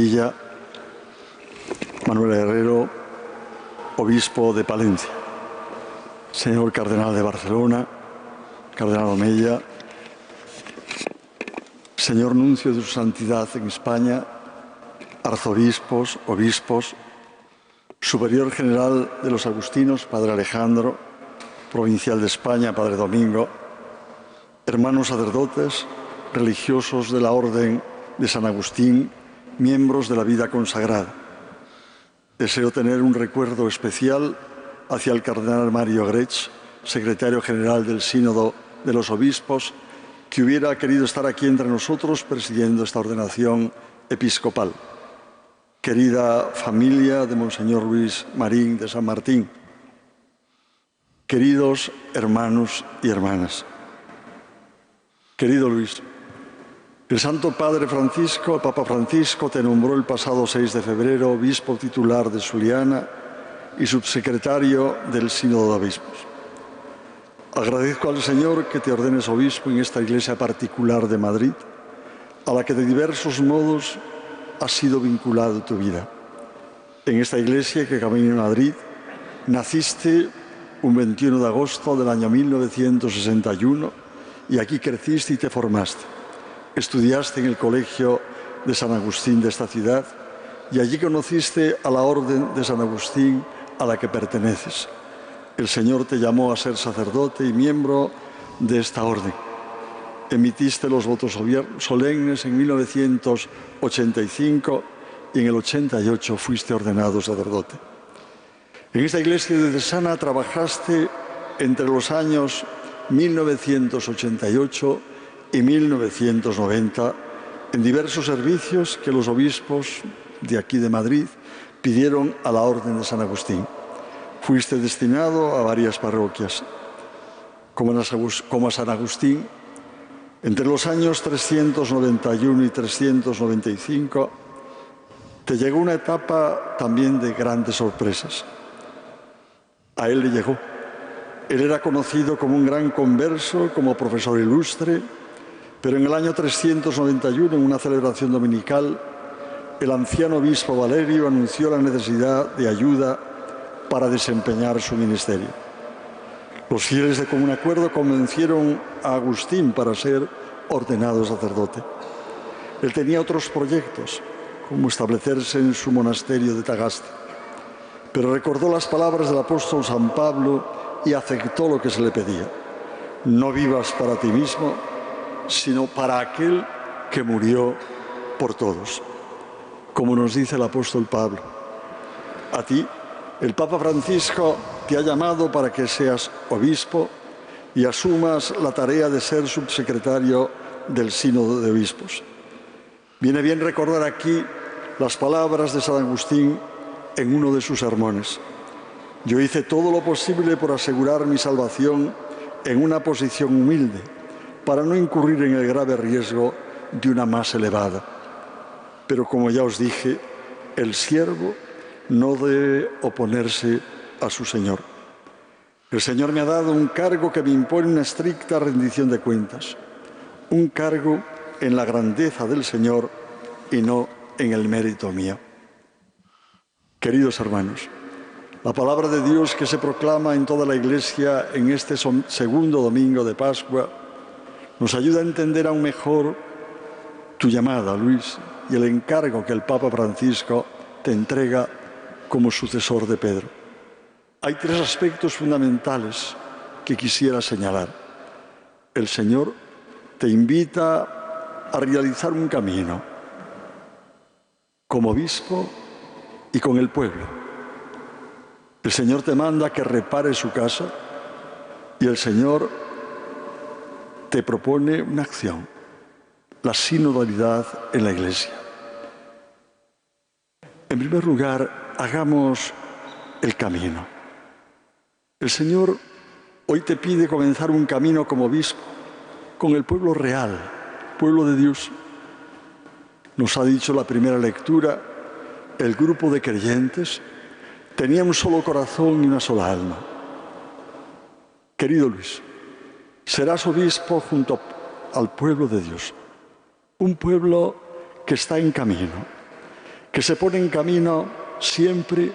Villa, Manuel Herrero, obispo de Palencia, señor cardenal de Barcelona, cardenal Omeya, señor nuncio de su santidad en España, arzobispos, obispos, superior general de los agustinos, padre Alejandro, provincial de España, padre Domingo, hermanos sacerdotes, religiosos de la Orden de San Agustín, miembros de la vida consagrada. Deseo tener un recuerdo especial hacia el cardenal Mario Grech, secretario general del Sínodo de los Obispos, que hubiera querido estar aquí entre nosotros presidiendo esta ordenación episcopal. Querida familia de Monseñor Luis Marín de San Martín, queridos hermanos y hermanas, querido Luis, el Santo Padre Francisco, el Papa Francisco, te nombró el pasado 6 de febrero obispo titular de Suliana y subsecretario del Sínodo de Obispos. Agradezco al Señor que te ordenes obispo en esta iglesia particular de Madrid, a la que de diversos modos has sido vinculado tu vida. En esta iglesia que camina en Madrid, naciste un 21 de agosto del año 1961 y aquí creciste y te formaste. Estudiaste en el colegio de San Agustín de esta ciudad y allí conociste a la Orden de San Agustín a la que perteneces. El Señor te llamó a ser sacerdote y miembro de esta orden. Emitiste los votos solemnes en 1985 y en el 88 fuiste ordenado sacerdote. En esta iglesia diocesana trabajaste entre los años 1988 y 1990 en diversos servicios que los obispos de aquí de Madrid pidieron a la Orden de San Agustín. Fuiste destinado a varias parroquias, como a San Agustín. Entre los años 391 y 395 te llegó una etapa también de grandes sorpresas. A él le llegó. Él era conocido como un gran converso, como profesor ilustre, pero en el año 391, en una celebración dominical, el anciano obispo Valerio anunció la necesidad de ayuda para desempeñar su ministerio. Los fieles de común acuerdo convencieron a Agustín para ser ordenado sacerdote. Él tenía otros proyectos, como establecerse en su monasterio de Tagaste, pero recordó las palabras del apóstol San Pablo y aceptó lo que se le pedía. No vivas para ti mismo, sino para aquel que murió por todos. Como nos dice el apóstol Pablo, a ti, el Papa Francisco te ha llamado para que seas obispo y asumas la tarea de ser subsecretario del Sínodo de Obispos. Viene bien recordar aquí las palabras de San Agustín en uno de sus sermones. Yo hice todo lo posible por asegurar mi salvación en una posición humilde, para no incurrir en el grave riesgo de una más elevada. Pero como ya os dije, el siervo no debe oponerse a su Señor. El Señor me ha dado un cargo que me impone una estricta rendición de cuentas, un cargo en la grandeza del Señor y no en el mérito mío. Queridos hermanos, la palabra de Dios que se proclama en toda la Iglesia en este segundo domingo de Pascua nos ayuda a entender aún mejor tu llamada, Luis, y el encargo que el Papa Francisco te entrega como sucesor de Pedro. Hay tres aspectos fundamentales que quisiera señalar. El Señor te invita a realizar un camino como obispo y con el pueblo. El Señor te manda que repares su casa y el Señor te propone una acción, la sinodalidad en la Iglesia. En primer lugar, hagamos el camino. El Señor hoy te pide comenzar un camino como obispo con el pueblo real, pueblo de Dios. Nos ha dicho la primera lectura, el grupo de creyentes tenía un solo corazón y una sola alma. Querido Luis, serás obispo junto al pueblo de Dios, un pueblo que está en camino, que se pone en camino siempre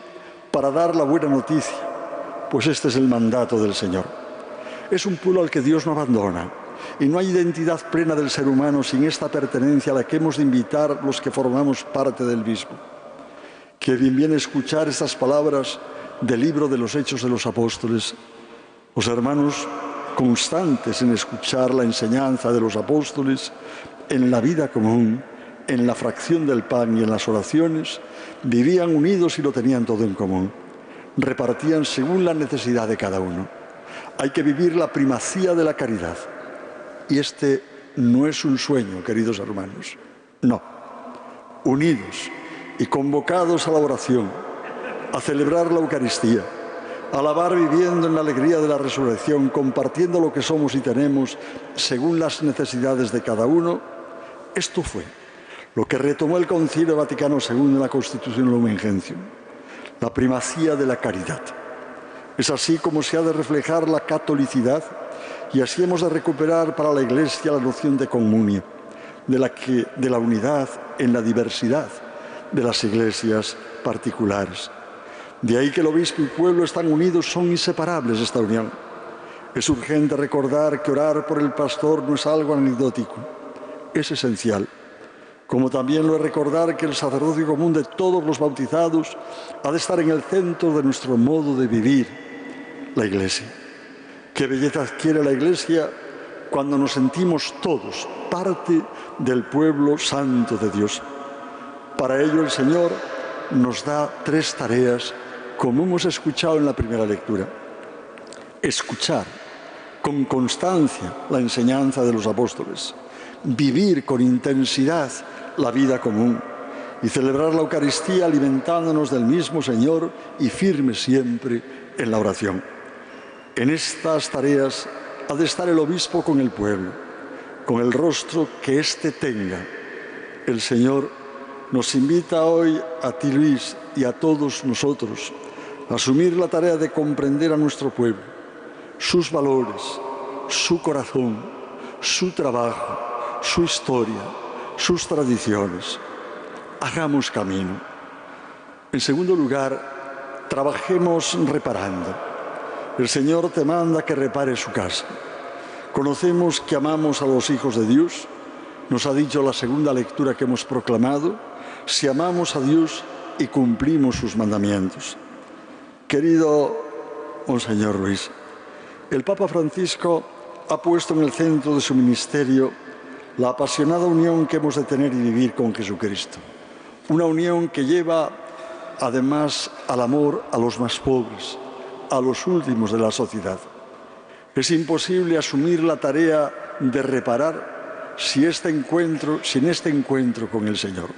para dar la buena noticia, pues este es el mandato del Señor. Es un pueblo al que Dios no abandona, y no hay identidad plena del ser humano sin esta pertenencia a la que hemos de invitar los que formamos parte del mismo. Que bien viene escuchar estas palabras del libro de los Hechos de los Apóstoles. Los hermanos, constantes en escuchar la enseñanza de los apóstoles, en la vida común, en la fracción del pan y en las oraciones, vivían unidos y lo tenían todo en común. Repartían según la necesidad de cada uno. Hay que vivir la primacía de la caridad. Y este no es un sueño, queridos hermanos. No. Unidos y convocados a la oración, a celebrar la Eucaristía, a alabar viviendo en la alegría de la resurrección, compartiendo lo que somos y tenemos según las necesidades de cada uno, esto fue lo que retomó el Concilio Vaticano II en la Constitución Lumen Gentium, la primacía de la caridad. Es así como se ha de reflejar la catolicidad y así hemos de recuperar para la Iglesia la noción de comunio, de la unidad en la diversidad de las iglesias particulares. De ahí que el obispo y pueblo están unidos, son inseparables esta unión. Es urgente recordar que orar por el pastor no es algo anecdótico, es esencial. Como también lo es recordar que el sacerdocio común de todos los bautizados ha de estar en el centro de nuestro modo de vivir la Iglesia. Qué belleza adquiere la Iglesia cuando nos sentimos todos parte del pueblo santo de Dios. Para ello el Señor nos da 3 tareas, como hemos escuchado en la primera lectura. Escuchar con constancia la enseñanza de los apóstoles, vivir con intensidad la vida común y celebrar la Eucaristía alimentándonos del mismo Señor y firmes siempre en la oración. En estas tareas ha de estar el obispo con el pueblo, con el rostro que éste tenga. El Señor nos invita hoy a ti, Luis, y a todos nosotros a asumir la tarea de comprender a nuestro pueblo, sus valores, su corazón, su trabajo, su historia, sus tradiciones. Hagamos camino. En segundo lugar, trabajemos reparando. El Señor te manda que repare su casa. Conocemos que amamos a los hijos de Dios. Nos ha dicho la segunda lectura que hemos proclamado, si amamos a Dios y cumplimos sus mandamientos. Querido Monseñor Ruiz, el Papa Francisco ha puesto en el centro de su ministerio la apasionada unión que hemos de tener y vivir con Jesucristo. Una unión que lleva, además, al amor a los más pobres, a los últimos de la sociedad. Es imposible asumir la tarea de reparar sin este encuentro con el Señor,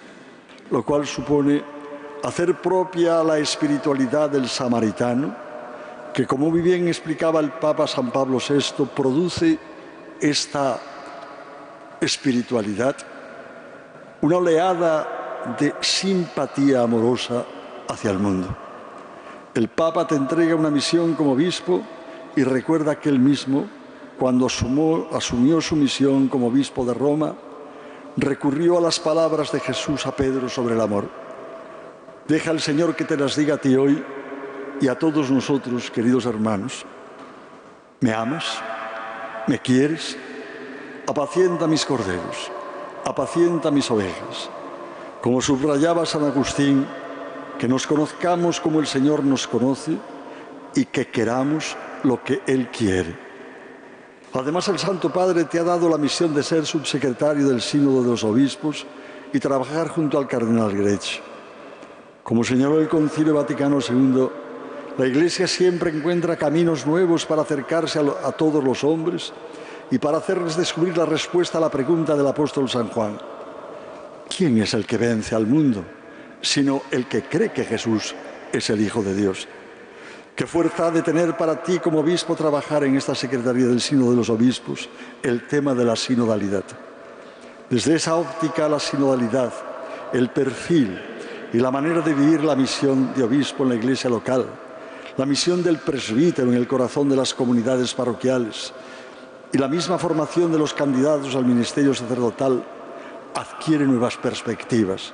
lo cual supone hacer propia la espiritualidad del samaritano, que, como muy bien explicaba el Papa San Pablo VI, produce esta espiritualidad, una oleada de simpatía amorosa hacia el mundo. El Papa te entrega una misión como obispo y recuerda que él mismo, cuando asumió su misión como obispo de Roma, recurrió a las palabras de Jesús a Pedro sobre el amor. Deja al Señor que te las diga a ti hoy y a todos nosotros, queridos hermanos. ¿Me amas? ¿Me quieres? Apacienta mis corderos, apacienta mis ovejas. Como subrayaba San Agustín, que nos conozcamos como el Señor nos conoce y que queramos lo que Él quiere. Además, el Santo Padre te ha dado la misión de ser subsecretario del Sínodo de los Obispos y trabajar junto al Cardenal Grech. Como señaló el Concilio Vaticano II, la Iglesia siempre encuentra caminos nuevos para acercarse a todos los hombres y para hacerles descubrir la respuesta a la pregunta del apóstol San Juan. ¿Quién es el que vence al mundo? Sino el que cree que Jesús es el Hijo de Dios. ¿Qué fuerza ha de tener para ti como obispo trabajar en esta Secretaría del Sínodo de los Obispos el tema de la sinodalidad? Desde esa óptica, la sinodalidad, el perfil y la manera de vivir la misión de obispo en la iglesia local, la misión del presbítero en el corazón de las comunidades parroquiales y la misma formación de los candidatos al ministerio sacerdotal adquiere nuevas perspectivas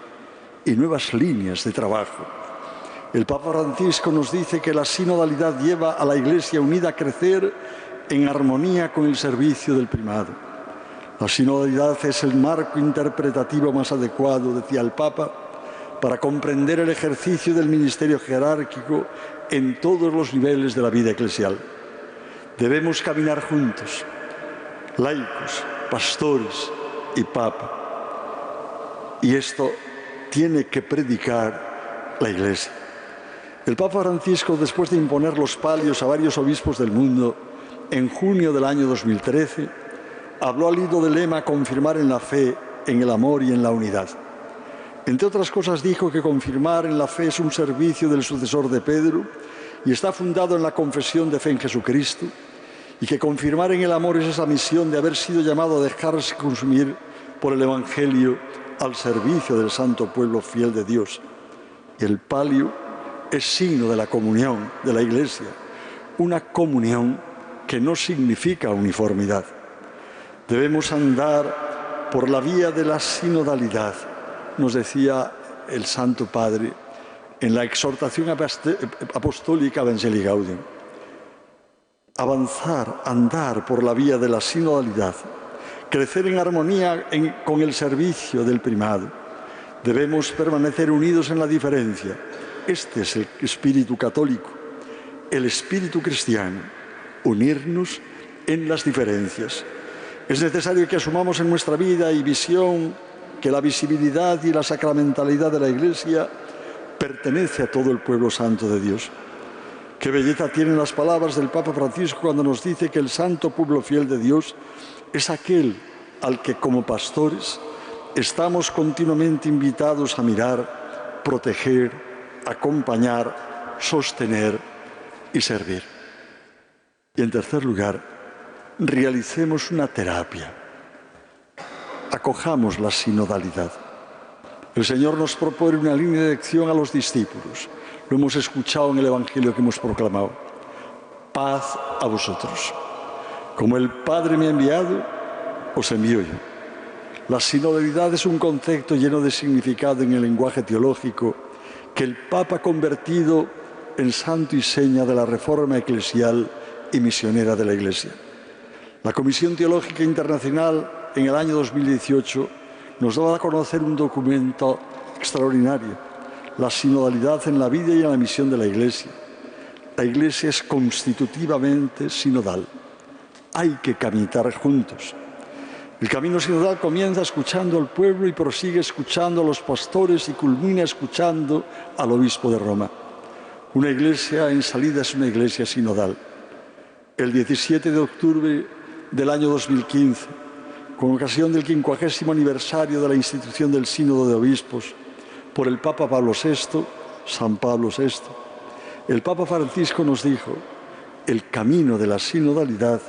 y nuevas líneas de trabajo. El Papa Francisco nos dice que la sinodalidad lleva a la Iglesia unida a crecer en armonía con el servicio del primado. La sinodalidad es el marco interpretativo más adecuado, decía el Papa, para comprender el ejercicio del ministerio jerárquico en todos los niveles de la vida eclesial. Debemos caminar juntos, laicos, pastores y Papa. Y esto tiene que predicar la Iglesia. El Papa Francisco, después de imponer los palios a varios obispos del mundo, en junio del año 2013, habló al hilo del lema confirmar en la fe, en el amor y en la unidad. Entre otras cosas dijo que confirmar en la fe es un servicio del sucesor de Pedro y está fundado en la confesión de fe en Jesucristo, y que confirmar en el amor es esa misión de haber sido llamado a dejarse consumir por el Evangelio al servicio del santo pueblo fiel de Dios. Y el palio es signo de la comunión de la Iglesia, una comunión que no significa uniformidad. Debemos andar por la vía de la sinodalidad, nos decía el Santo Padre en la exhortación apostólica Evangelii Gaudium. Avanzar, andar por la vía de la sinodalidad, crecer en armonía con el servicio del primado. Debemos permanecer unidos en la diferencia. Este es el espíritu católico, el espíritu cristiano, unirnos en las diferencias. Es necesario que asumamos en nuestra vida y visión que la visibilidad y la sacramentalidad de la Iglesia pertenece a todo el pueblo santo de Dios. Qué belleza tienen las palabras del Papa Francisco cuando nos dice que el santo pueblo fiel de Dios es aquel al que como pastores estamos continuamente invitados a mirar, proteger, acompañar, sostener y servir. Y en tercer lugar, realicemos una terapia. Acojamos la sinodalidad. El Señor nos propone una línea de acción a los discípulos. Lo hemos escuchado en el Evangelio que hemos proclamado. Paz a vosotros. Como el Padre me ha enviado, os envío yo. La sinodalidad es un concepto lleno de significado en el lenguaje teológico que el Papa ha convertido en santo y seña de la reforma eclesial y misionera de la Iglesia. La Comisión Teológica Internacional en el año 2018 nos daba a conocer un documento extraordinario, la sinodalidad en la vida y en la misión de la Iglesia. La Iglesia es constitutivamente sinodal. Hay que caminar juntos. El camino sinodal comienza escuchando al pueblo y prosigue escuchando a los pastores y culmina escuchando al obispo de Roma. Una iglesia en salida es una iglesia sinodal. El 17 de octubre del año 2015, con ocasión del 50º aniversario de la institución del Sínodo de Obispos por el Papa Pablo VI, San Pablo VI, el Papa Francisco nos dijo: el camino de la sinodalidad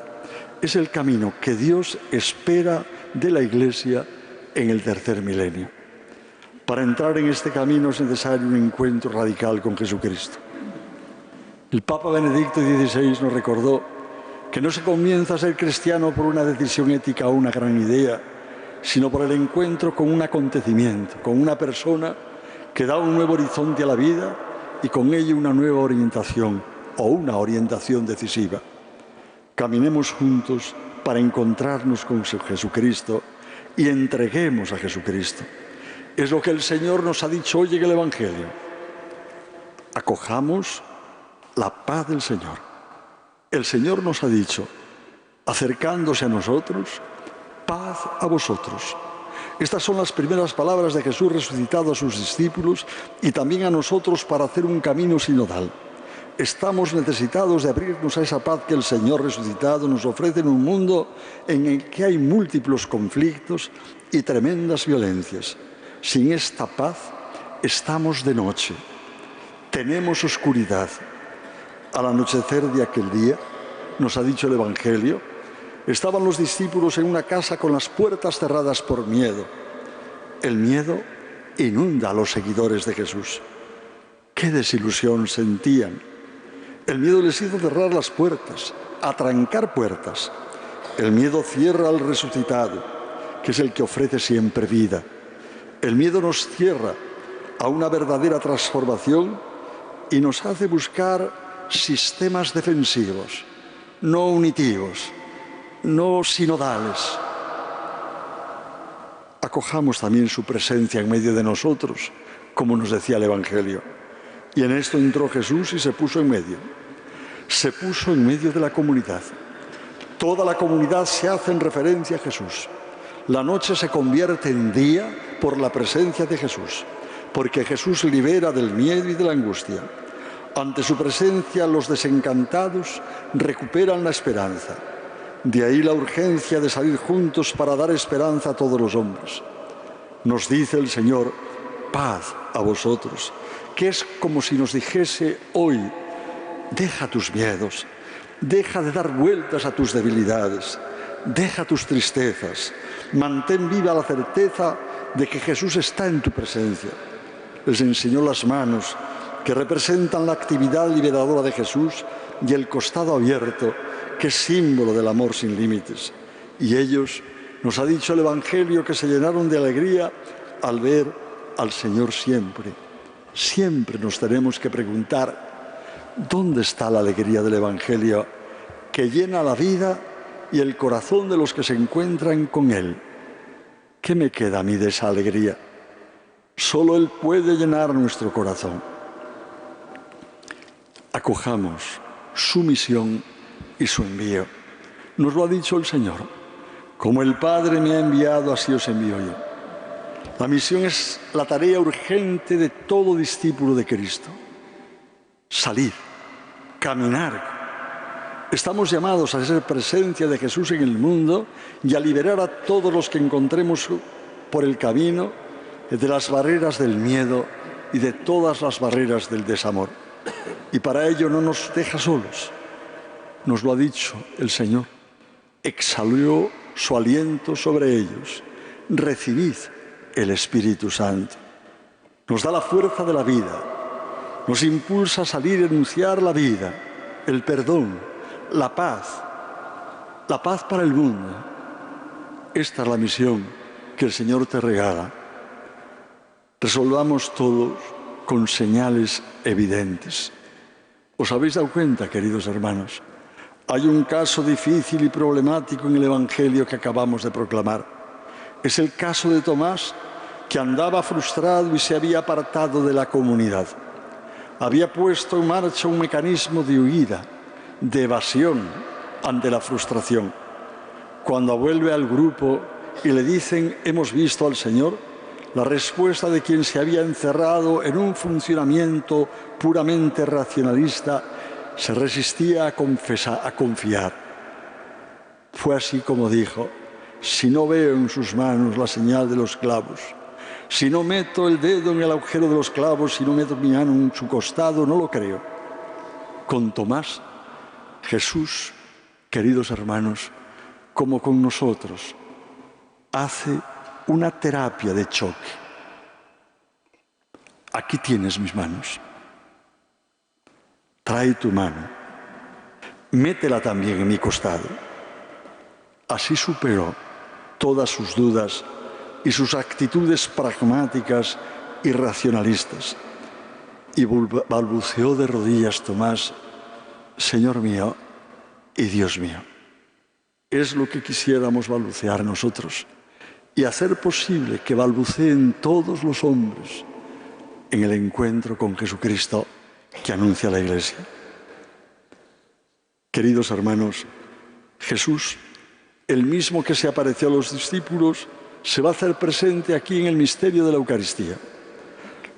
es el camino que Dios espera de la Iglesia en el tercer milenio. Para entrar en este camino es necesario un encuentro radical con Jesucristo. El Papa Benedicto XVI nos recordó que no se comienza a ser cristiano por una decisión ética o una gran idea, sino por el encuentro con un acontecimiento, con una persona que da un nuevo horizonte a la vida y con ello una nueva orientación o una orientación decisiva. Caminemos juntos para encontrarnos con Jesucristo y entreguemos a Jesucristo. Es lo que el Señor nos ha dicho hoy en el Evangelio. Acojamos la paz del Señor. El Señor nos ha dicho, acercándose a nosotros, paz a vosotros. Estas son las primeras palabras de Jesús resucitado a sus discípulos y también a nosotros para hacer un camino sinodal. Estamos necesitados de abrirnos a esa paz que el Señor resucitado nos ofrece en un mundo en el que hay múltiples conflictos y tremendas violencias. Sin esta paz estamos de noche, tenemos oscuridad. Al anochecer de aquel día, nos ha dicho el Evangelio, estaban los discípulos en una casa con las puertas cerradas por miedo. El miedo inunda a los seguidores de Jesús. ¡Qué desilusión sentían! El miedo les hizo cerrar las puertas, atrancar puertas. El miedo cierra al resucitado, que es el que ofrece siempre vida. El miedo nos cierra a una verdadera transformación y nos hace buscar sistemas defensivos, no unitivos, no sinodales. Acojamos también su presencia en medio de nosotros, como nos decía el Evangelio. Y en esto entró Jesús y se puso en medio. Se puso en medio de la comunidad. Toda la comunidad se hace en referencia a Jesús. La noche se convierte en día por la presencia de Jesús, porque Jesús libera del miedo y de la angustia. Ante su presencia, los desencantados recuperan la esperanza. De ahí la urgencia de salir juntos para dar esperanza a todos los hombres. Nos dice el Señor, paz a vosotros, que es como si nos dijese hoy, deja tus miedos, deja de dar vueltas a tus debilidades, deja tus tristezas, mantén viva la certeza de que Jesús está en tu presencia. Les enseñó las manos que representan la actividad liberadora de Jesús y el costado abierto, que es símbolo del amor sin límites. Y ellos, nos ha dicho el Evangelio, que se llenaron de alegría al ver al Señor siempre. Siempre nos tenemos que preguntar, ¿dónde está la alegría del Evangelio que llena la vida y el corazón de los que se encuentran con Él? ¿Qué me queda a mí de esa alegría? Solo Él puede llenar nuestro corazón. Acojamos su misión y su envío. Nos lo ha dicho el Señor. Como el Padre me ha enviado, así os envío yo. La misión es la tarea urgente de todo discípulo de Cristo. Salir, caminar. Estamos llamados a ser presencia de Jesús en el mundo y a liberar a todos los que encontremos por el camino de las barreras del miedo y de todas las barreras del desamor. Y para ello no nos deja solos. Nos lo ha dicho el Señor. Exhaló su aliento sobre ellos. Recibid el Espíritu Santo. Nos da la fuerza de la vida. Nos impulsa a salir a anunciar la vida, el perdón, la paz para el mundo. Esta es la misión que el Señor te regala. Resolvamos todos con señales evidentes. ¿Os habéis dado cuenta, queridos hermanos? Hay un caso difícil y problemático en el Evangelio que acabamos de proclamar. Es el caso de Tomás, que andaba frustrado y se había apartado de la comunidad. Había puesto en marcha un mecanismo de huida, de evasión ante la frustración. Cuando vuelve al grupo y le dicen, hemos visto al Señor, la respuesta de quien se había encerrado en un funcionamiento puramente racionalista se resistía a confiar. Fue así como dijo, si no veo en sus manos la señal de los clavos, si no meto el dedo en el agujero de los clavos, si no meto mi mano en su costado, no lo creo. Con Tomás, Jesús, queridos hermanos, como con nosotros, hace una terapia de choque. Aquí tienes mis manos. Trae tu mano. Métela también en mi costado. Así superó todas sus dudas y sus actitudes pragmáticas y racionalistas. Y balbuceó de rodillas Tomás, Señor mío y Dios mío. Es lo que quisiéramos balbucear nosotros y hacer posible que balbuceen todos los hombres en el encuentro con Jesucristo que anuncia la Iglesia. Queridos hermanos, Jesús, el mismo que se apareció a los discípulos, se va a hacer presente aquí en el misterio de la Eucaristía.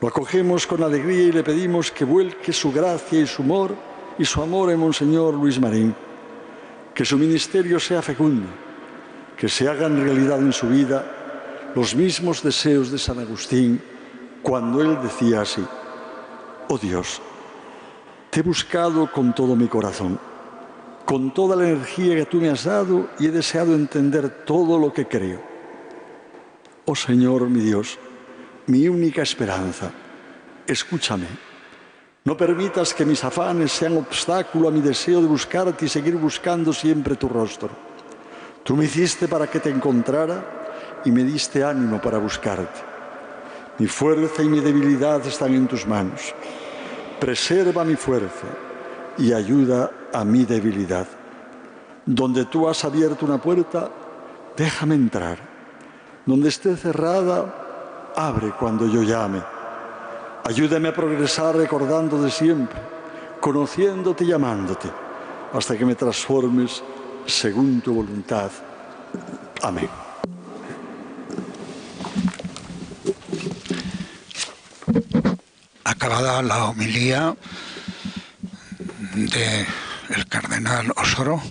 Lo acogemos con alegría y le pedimos que vuelque su gracia y su amor en Monseñor Luis Marín, que su ministerio sea fecundo, que se hagan realidad en su vida los mismos deseos de San Agustín cuando él decía así, oh Dios, te he buscado con todo mi corazón, con toda la energía que tú me has dado y he deseado entender todo lo que creo. Oh Señor, mi Dios, mi única esperanza, escúchame. No permitas que mis afanes sean obstáculo a mi deseo de buscarte y seguir buscando siempre tu rostro. Tú me hiciste para que te encontrara y me diste ánimo para buscarte. Mi fuerza y mi debilidad están en tus manos. Preserva mi fuerza y ayuda a mi debilidad. Donde tú has abierto una puerta, déjame entrar. Donde esté cerrada, abre cuando yo llame. Ayúdame a progresar recordando de siempre, conociéndote y amándote, hasta que me transformes según tu voluntad. Amén. Acabada la homilía del cardenal Osoro,